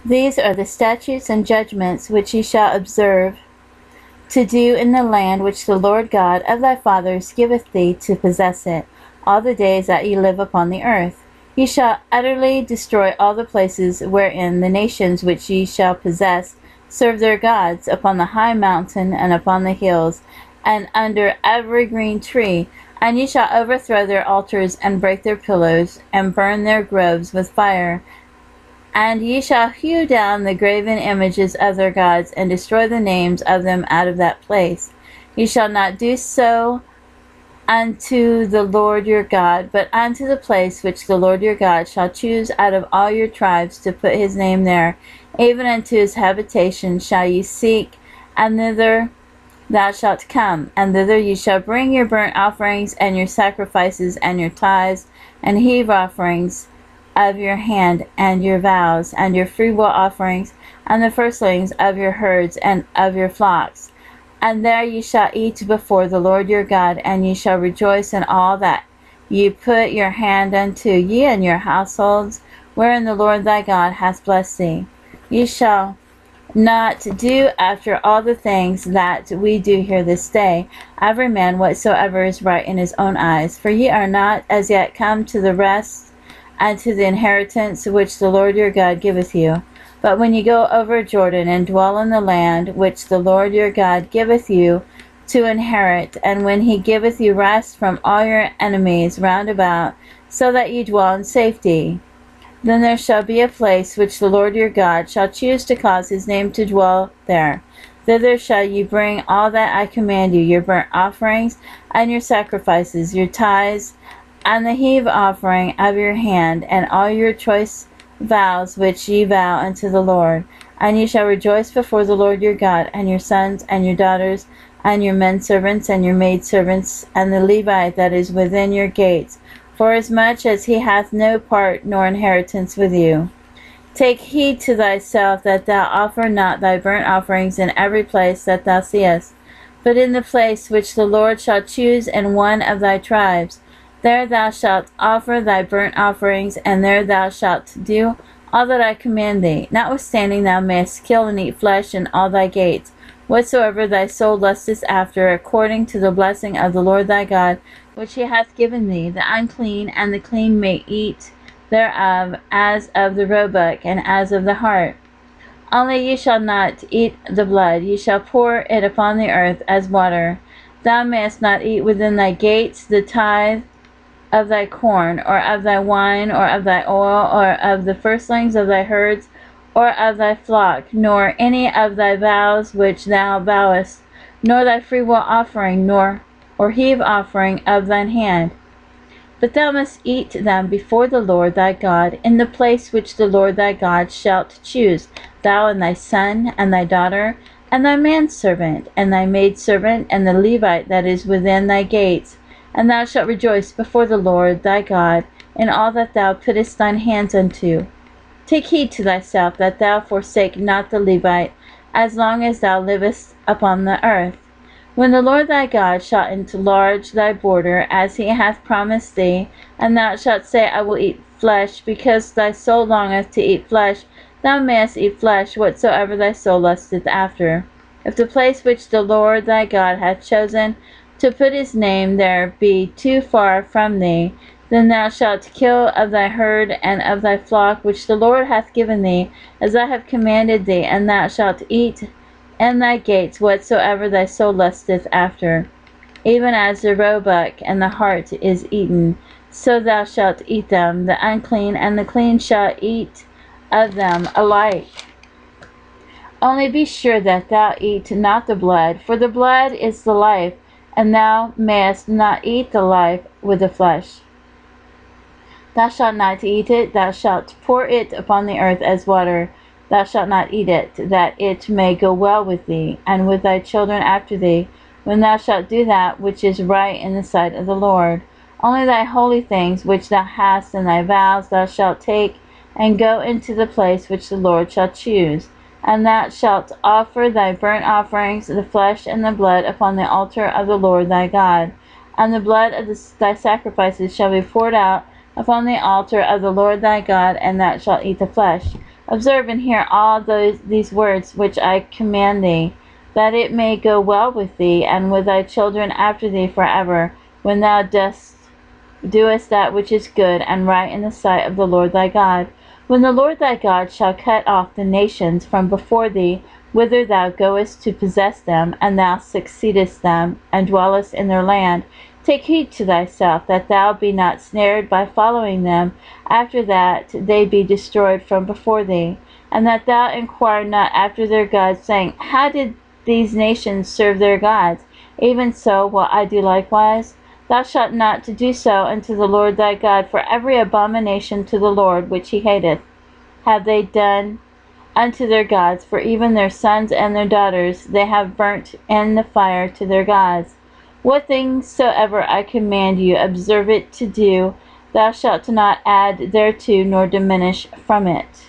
These are the statutes and judgments which ye shall observe to do in the land which the Lord God of thy fathers giveth thee to possess it, all the days that ye live upon the earth. Ye shall utterly destroy all the places wherein the nations which ye shall possess serve their gods, upon the high mountain and upon the hills, and under every green tree. And ye shall overthrow their altars, and break their pillars, and burn their groves with fire. And ye shall hew down the graven images of their gods, and destroy the names of them out of that place. Ye shall not do so unto the Lord your God, but unto the place which the Lord your God shall choose out of all your tribes to put his name there, even unto his habitation shall ye seek, and thither thou shalt come, and thither ye shall bring your burnt offerings, and your sacrifices, and your tithes, and heave offerings of your hand, and your vows, and your freewill offerings, and the firstlings of your herds and of your flocks. And there ye shall eat before the Lord your God, and ye shall rejoice in all that ye put your hand unto, ye and your households, wherein the Lord thy God hath blessed thee. Ye shall not do after all the things that we do here this day, every man whatsoever is right in his own eyes. For ye are not as yet come to the rest and to the inheritance which the Lord your God giveth you. But when ye go over Jordan, and dwell in the land which the Lord your God giveth you to inherit, and when he giveth you rest from all your enemies round about, so that ye dwell in safety, then there shall be a place which the Lord your God shall choose to cause his name to dwell there. Thither shall ye bring all that I command you, your burnt offerings, and your sacrifices, your tithes, and the heave offering of your hand, and all your choice vows which ye vow unto the Lord. And ye shall rejoice before the Lord your God, and your sons, and your daughters, and your men servants, and your maid servants, and the Levite that is within your gates, forasmuch as he hath no part nor inheritance with you. Take heed to thyself that thou offer not thy burnt offerings in every place that thou seest, but in the place which the Lord shall choose in one of thy tribes. There thou shalt offer thy burnt offerings, and there thou shalt do all that I command thee. Notwithstanding thou mayest kill and eat flesh in all thy gates, whatsoever thy soul lusteth after, according to the blessing of the Lord thy God, which he hath given thee. The unclean and the clean may eat thereof, as of the roebuck, and as of the hart. Only ye shall not eat the blood, ye shall pour it upon the earth as water. Thou mayest not eat within thy gates the tithe of thy corn, or of thy wine, or of thy oil, or of the firstlings of thy herds, or of thy flock, nor any of thy vows which thou vowest, nor thy freewill offering, nor or heave offering of thine hand. But thou must eat them before the Lord thy God, in the place which the Lord thy God shalt choose, thou and thy son, and thy daughter, and thy manservant, and thy maidservant, and the Levite that is within thy gates. And thou shalt rejoice before the Lord thy God in all that thou puttest thine hands unto. Take heed to thyself that thou forsake not the Levite, as long as thou livest upon the earth. When the Lord thy God shall enlarge thy border, as he hath promised thee, and thou shalt say, I will eat flesh, because thy soul longeth to eat flesh, thou mayest eat flesh whatsoever thy soul lusteth after. If the place which the Lord thy God hath chosen to put his name there be too far from thee, then thou shalt kill of thy herd and of thy flock which the Lord hath given thee, as I have commanded thee, and thou shalt eat in thy gates whatsoever thy soul lusteth after. Even as the roebuck and the hart is eaten, so thou shalt eat them. The unclean and the clean shall eat of them alike. Only be sure that thou eat not the blood, for the blood is the life, and thou mayest not eat the life with the flesh. Thou shalt not eat it, thou shalt pour it upon the earth as water. Thou shalt not eat it, that it may go well with thee, and with thy children after thee, when thou shalt do that which is right in the sight of the Lord. Only thy holy things which thou hast and thy vows thou shalt take, and go into the place which the Lord shall choose. And thou shalt offer thy burnt offerings, the flesh and the blood, upon the altar of the Lord thy God. And the blood of thy sacrifices shall be poured out upon the altar of the Lord thy God, and thou shalt eat the flesh Observe and hear all these words which I command thee, that it may go well with thee, and with thy children after thee forever, when thou doest that which is good and right in the sight of the Lord thy God. When the Lord thy God shall cut off the nations from before thee, whither thou goest to possess them, and thou succeedest them, and dwellest in their land, take heed to thyself, that thou be not snared by following them, after that they be destroyed from before thee, and that thou inquire not after their gods, saying, How did these nations serve their gods? Even so will I do likewise. Thou shalt not do so unto the Lord thy God, for every abomination to the Lord which he hateth have they done unto their gods, for even their sons and their daughters they have burnt in the fire to their gods. What things soever I command you, observe it to do. Thou shalt not add thereto, nor diminish from it.